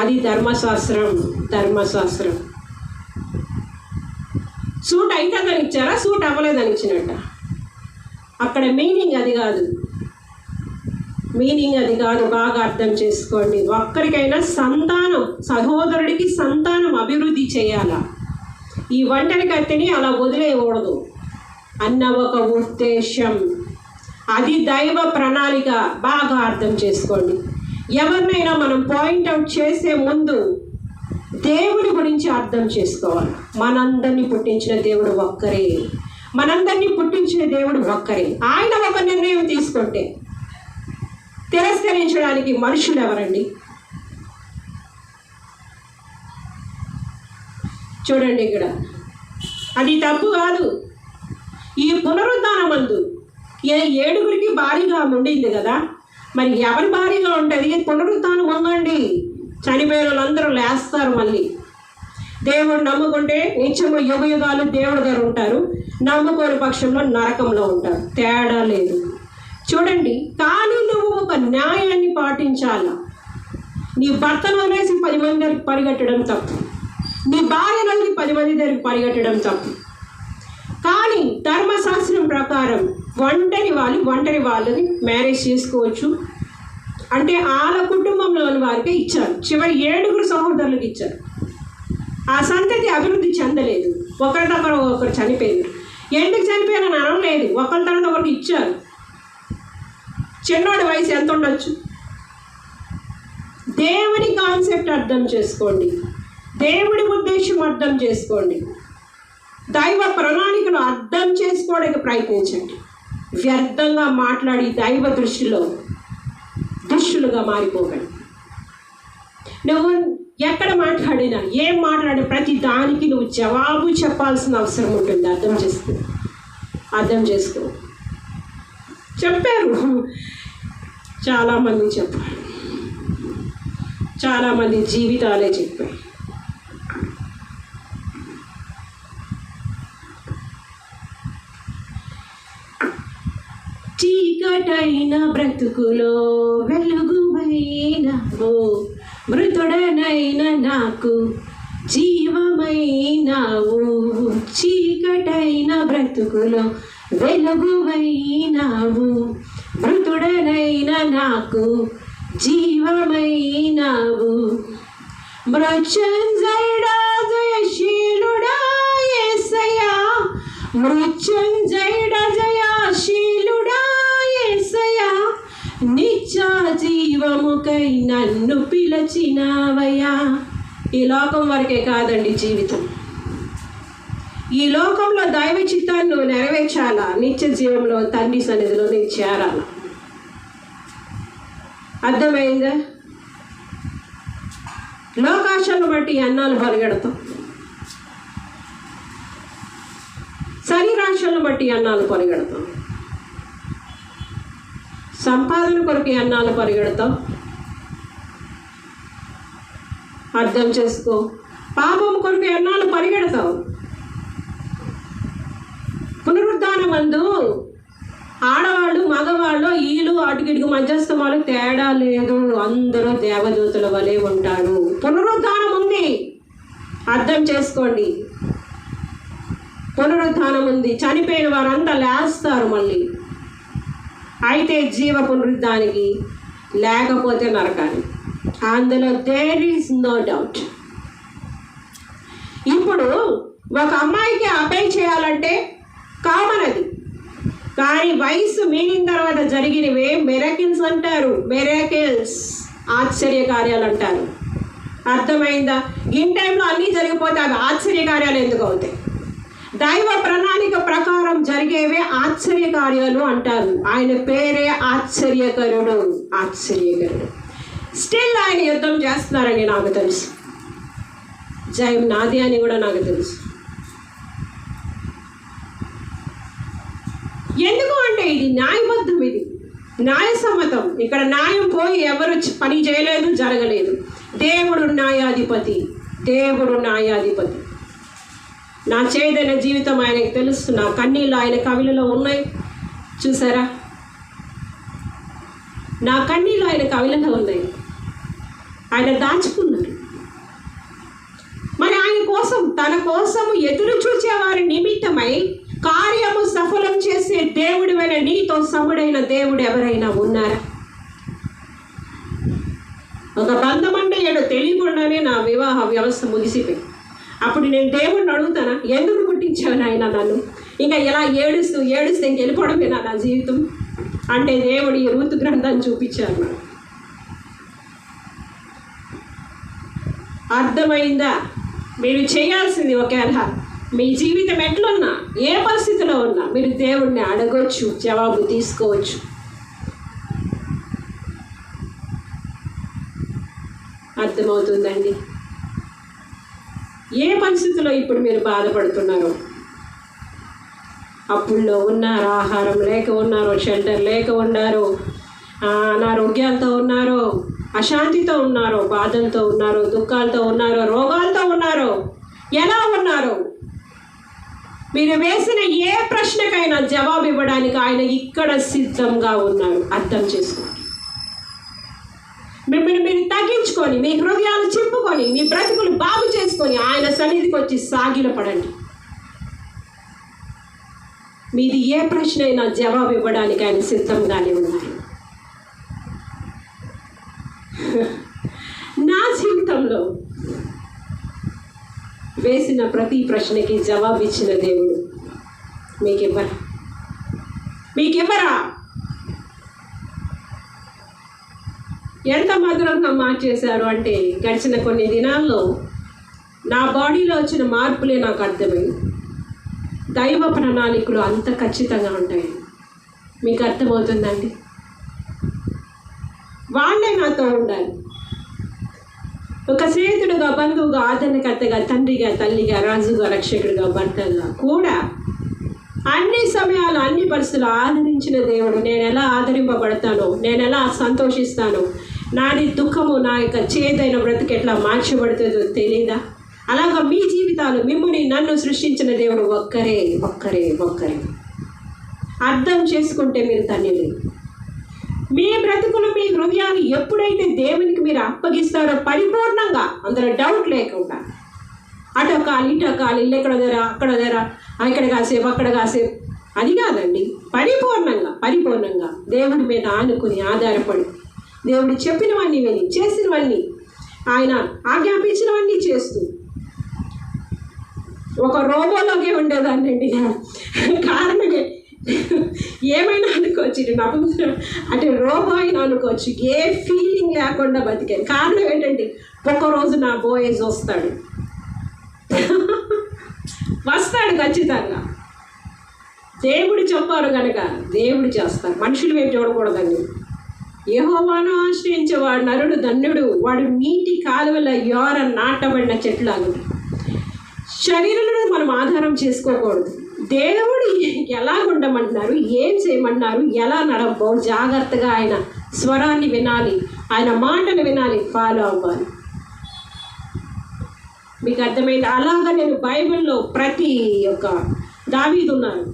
అది ధర్మశాస్త్రం. సూట్ అయితే దానికి ఇచ్చారా, సూట్ అవ్వలేదని ఇచ్చినట్ట? అక్కడ మీనింగ్ అది కాదు. బాగా అర్థం చేసుకోండి. ఒక్కరికైనా సహోదరుడికి సంతానం అభివృద్ధి చేయాలా, ఈ ఒంటరి కత్తిని అలా వదిలేయకూడదు అన్న ఒక ఉద్దేశం. అది దైవ ప్రణాళిక. బాగా అర్థం చేసుకోండి. ఎవరినైనా మనం పాయింట్అవుట్ చేసే ముందు దేవుడి గురించి అర్థం చేసుకోవాలి. మనందరినీ పుట్టించిన దేవుడు ఒక్కరే. ఆయన ఒక నిర్ణయం తీసుకుంటే తిరస్కరించడానికి మనుషులు ఎవరండి? చూడండి, ఇక్కడ అది తప్పు కాదు. ఈ పునరుద్ధానమందు 7 భారీగా ఉండింది కదా, మరి ఎవరి భారీగా ఉంటుంది? పునరుద్ధానం ఉందండి. చనిపోయిన వాళ్ళందరూ లేస్తారు. మళ్ళీ దేవుడు నమ్ముకుంటే నిత్యము యుగాలు దేవుడి దగ్గర ఉంటారు, నమ్ముకోని పక్షంలో నరకంలో ఉంటారు. తేడా లేదు. చూడండి, కానీ నువ్వు ఒక న్యాయాన్ని పాటించాలా. నీ భర్తను వదిలేసి 10 మంది దగ్గరికి పరిగెట్టడం తప్పు, నీ భార్యను వదిలి 10 మంది దగ్గరికి పరిగెట్టడం తప్పు. కానీ ధర్మశాస్త్రం ప్రకారం ఒంటరి వాళ్ళని మ్యారేజ్ చేసుకోవచ్చు. అంటే వాళ్ళ కుటుంబంలోని వారికే ఇచ్చారు. చివరి 7 సహోదరులకు ఇచ్చారు. ఆ సంతతి అభివృద్ధి చెందలేదు. ఒకరు చనిపోయారు. ఎందుకు చనిపోయారని అనలేదు, ఒకరి తర్వాత ఒకరికి ఇచ్చారు. చిన్నోడి వయసు ఎంత ఉండొచ్చు? దేవుని కాన్సెప్ట్ అర్థం చేసుకోండి, దేవుడి ఉద్దేశం అర్థం చేసుకోండి, దైవ ప్రణాళికను అర్థం చేసుకోవడానికి ప్రయత్నించండి. వ్యర్థంగా మాట్లాడి దైవ దృష్టిలో దుష్టులుగా మారిపోకండి. నువ్వు ఎక్కడ మాట్లాడినా, ఏం మాట్లాడినా ప్రతి దానికి నువ్వు జవాబు చెప్పాల్సిన అవసరం ఉంటుంది. అర్థం చేసుకో. చెప్పారు, చాలామంది చెప్పారు, చాలామంది జీవితాలే చెప్పారు. చీకటైన బ్రతుకులో వెలుగువైనావు, మృతుడనైన నాకు జీవమైనావు. చీకటైన బ్రతుకులో వెలుగువైనావు, మృతుడనైన నాకు జీవమైనావు. మృత్యుంజయుడా జయశీలుడా యేసయ్యా, మృత్యుంజయుడా జయశీలుడా యేసయ్యా, నిత్య జీవముకై నన్ను పిలిచినావయ్యా. ఈ లోకం వరకే కాదండి జీవితం. ఈ లోకంలో దైవ చిత్తాన్ని నువ్వు నెరవేర్చాలా, నిత్య జీవంలో తండ్రి సన్నిధిలో నీకు చేరాలా. అర్థమైందా? లోకాశలను బట్టి అన్నాలు పరిగెడతాం, శరీరాశలను బట్టి అన్నాలు పరిగెడతాం, సంపాదన కొరకు అన్నాలు పరిగెడతాం. అర్థం చేసుకో. పాపం కొరకు అన్నాలు పరిగెడతావు. పునరుద్ధానమందు ఆడవాళ్ళు మగవాళ్ళు ఈలు అటుకిటికి మధ్యస్థమాలు తేడా లేదు, అందరూ దేవదూతల వలె ఉంటారు. పునరుద్ధానం ఉంది, అర్థం చేసుకోండి. పునరుద్ధానం ఉంది, చనిపోయిన వారంతా లేస్తారు మళ్ళీ. అయితే జీవ పునరుద్ధానికి, లేకపోతే నరకాలి. అందులో దేర్ ఈజ్ నో డౌట్. ఇప్పుడు ఒక అమ్మాయికి అబ్బాయి చేయాలంటే కామన్ అది. కానీ వయసు మీనిన తర్వాత జరిగినవే మిరకిల్స్ అంటారు. మిరకిల్స్, ఆశ్చర్య కార్యాలు అంటారు. అర్థమైందా? ఇన్ టైంలో అన్నీ జరిగిపోతే అవి ఆశ్చర్య కార్యాలు ఎందుకు అవుతాయి? దైవ ప్రణాళిక ప్రకారం జరిగేవే ఆశ్చర్య కార్యాలు అంటారు. ఆయన పేరే ఆశ్చర్యకరుడు. స్టిల్ ఆయన యుద్ధం చేస్తున్నారని నాకు తెలుసు. జయం నాది అని కూడా నాకు తెలుసు. ఎందుకు అంటే ఇది న్యాయబద్ధం, ఇది న్యాయసమ్మతం. ఇక్కడ న్యాయం పోయి ఎవరు పని చేయలేదు, జరగలేదు. దేవుడు న్యాయాధిపతి, దేవుడు న్యాయాధిపతి. నా చేదైన జీవితం ఆయనకు తెలుసు. నా కన్నీళ్ళు ఆయన కవిలలో ఉన్నాయి, చూసారా? నా కన్నీళ్ళు ఆయన కవిలలో ఉన్నాయి. ఆయన దాచుకున్నారు. మరి ఆయన కోసం, తన కోసము ఎదురు చూచేవారి నిమిత్తమై కార్యము సఫలం చేసే దేవుడివైన నీతో సముడైన దేవుడు ఎవరైనా ఉన్నారా? ఒక బంధమంటే ఏడో తెలియకుండానే నా వివాహ వ్యవస్థ ముగిసిపోయింది. అప్పుడు నేను దేవుడిని అడుగుతానా, ఎందుకు పుట్టించావు నాయన నన్ను? ఇంకా ఇలా ఏడుస్తూ ఇంక వెళ్ళిపోవడమేనా నా జీవితం అంటే దేవుడు ఈ రూతు గ్రంథాన్ని చూపించారు నాకు. అర్థమైందా? మీరు చేయాల్సింది, ఒకవేళ మీ జీవితం ఎట్లున్నా, ఏ పరిస్థితిలో ఉన్నా, మీరు దేవుడిని అడగొచ్చు, జవాబు తీసుకోవచ్చు. అర్థమవుతుందండి? ఏ పరిస్థితిలో ఇప్పుడు మీరు బాధపడుతున్నారో, అప్పుల్లో ఉన్నారో, ఆహారం లేక ఉన్నారో, షెల్టర్ లేక ఉన్నారో, అనారోగ్యాలతో ఉన్నారో, అశాంతితో ఉన్నారో, బాధలతో ఉన్నారో, దుఃఖాలతో ఉన్నారో, రోగాలతో ఉన్నారో, ఎలా ఉన్నారో, మీరు వేసిన ఏ ప్రశ్నకైనా జవాబు ఇవ్వడానికి ఆయన ఇక్కడ సిద్ధంగా ఉన్నారు. అర్థం చేసుకోండి. మిమ్మల్ని మీరు తగ్గించుకొని, మీ హృదయాలు చింపుకొని, మీ బ్రతుకులు బాగు చేసుకొని ఆయన సన్నిధికి వచ్చి సాగిలపడండి. మీది ఏ ప్రశ్న అయినా జవాబు ఇవ్వడానికి ఆయన సిద్ధంగానే ఉన్నారు. నా జీవితంలో వేసిన ప్రతి ప్రశ్నకి జవాబు ఇచ్చిన దేవుడు మీకివ్వరా? ఎంత మధురంగా మార్చేశారు అంటే, గడిచిన కొన్ని దినాల్లో నా బాడీలో వచ్చిన మార్పులే నాకు అర్థమైంది. దైవ ప్రణాళికలు అంత ఖచ్చితంగా ఉంటాయి. మీకు అర్థమవుతుందండి? వాళ్ళే నాతో ఉండాలి. ఒక స్నేహితుడుగా, బంధువుగా, ఆదరణకర్తగా, తండ్రిగా, తల్లిగా, రాజుగా, రక్షకుడిగా, భర్తగా కూడా అన్ని సమయాలు, అన్ని పరిస్థితులు ఆదరించిన దేవుడు. నేను ఎలా ఆదరింపబడతానో, నేను ఎలా సంతోషిస్తానో, నాది దుఃఖము, నా యొక్క చేదైన బ్రతుకు ఎట్లా మార్చబడుతుందో తెలీదా? అలాగా మీ జీవితాలు, మిమ్మల్ని నన్ను సృష్టించిన దేవుడు ఒక్కరే. అర్థం చేసుకుంటే మీరు ధన్యులు. మీ బ్రతుకులు, మీ హృదయాన్ని ఎప్పుడైతే దేవునికి మీరు అప్పగిస్తారో పరిపూర్ణంగా, అందులో డౌట్ లేకుండా, అటొకాలి ఇటొకాలి, ఇల్లు ఎక్కడ ధరా, అక్కడ ధరా, ఇక్కడ కాసేపు అక్కడ కాసేపు, అది కాదండి. పరిపూర్ణంగా దేవుడి మీద ఆనుకుని, ఆధారపడి, దేవుడు చెప్పినవన్నీ విని, చేసినవన్నీ, ఆయన ఆజ్ఞాపించినవన్నీ చేస్తూ ఒక రోబోలోకే ఉండేదాన్నండి. కారణం ఏమైనా అనుకోవచ్చు, అంటే రోబో అయినా అనుకోవచ్చు, ఏ ఫీలింగ్ లేకుండా బతికాను. కారణం ఏంటంటే, ఒక్కరోజు నా బోయేజ్ వస్తాడు ఖచ్చితంగా. దేవుడు చెప్పారు కనుక దేవుడు చేస్తారు. మనుషులు మేము చూడకూడదండి. యెహోవాను ఆశ్రయించేవాడు నరుడు ధన్యుడు, వాడు నీటి కాలువల యోర నాటబడిన చెట్లాగా. శరీరంలో మనం ఆధారం చేసుకోకూడదు. దేవుడు ఎలా ఉండమంటున్నారు, ఏం చేయమంటున్నారు, ఎలా నడపో జాగ్రత్తగా ఆయన స్వరాన్ని వినాలి, ఆయన మాటను వినాలి, ఫాలో అవ్వాలి. మీకు అర్థమైంది? అలాగా నేను బైబిల్లో ప్రతి ఒక్క దావీదు ఉన్నారు.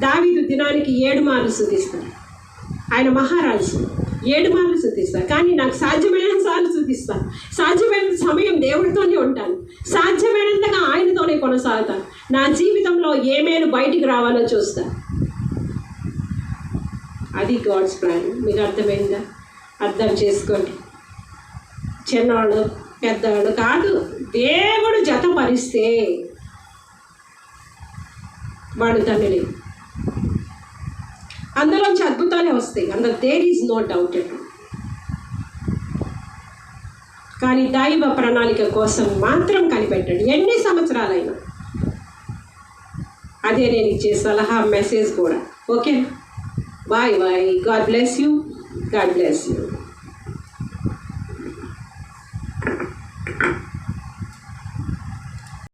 దావీదు దినానికి 7 మార్లు స్తుతిస్తాను. ఆయన మహారాజు 7 మార్లు స్తుతిస్తాను. కానీ నాకు సాధ్యమైన సార్లు స్తుతిస్తాను. సాధ్యమైన సమయం దేవుడితోనే ఉంటాను. సాధ్యమైనంతగా ఆయనతోనే కొనసాగుతాను. నా జీవితంలో ఏమేమి బయటికి రావాలో చూస్తాను. అది గాడ్స్ ప్లాన్. మీకు అర్థమైందా? అర్థం చేసుకోండి. చిన్నవాడు పెద్దవాడు కాదు, దేవుడు జతపరిస్తే వాడు తండ్రి. అందులోంచి అద్భుతాలే వస్తాయి. అందులో దేర్ ఈజ్ నో డౌట్. కానీ దైవ ప్రణాళిక కోసం మాత్రం కనిపెట్టండి, ఎన్ని సంవత్సరాలైనా. అదే నేను ఇచ్చే సలహా, మెసేజ్ కూడా. Okay, bye. God bless you.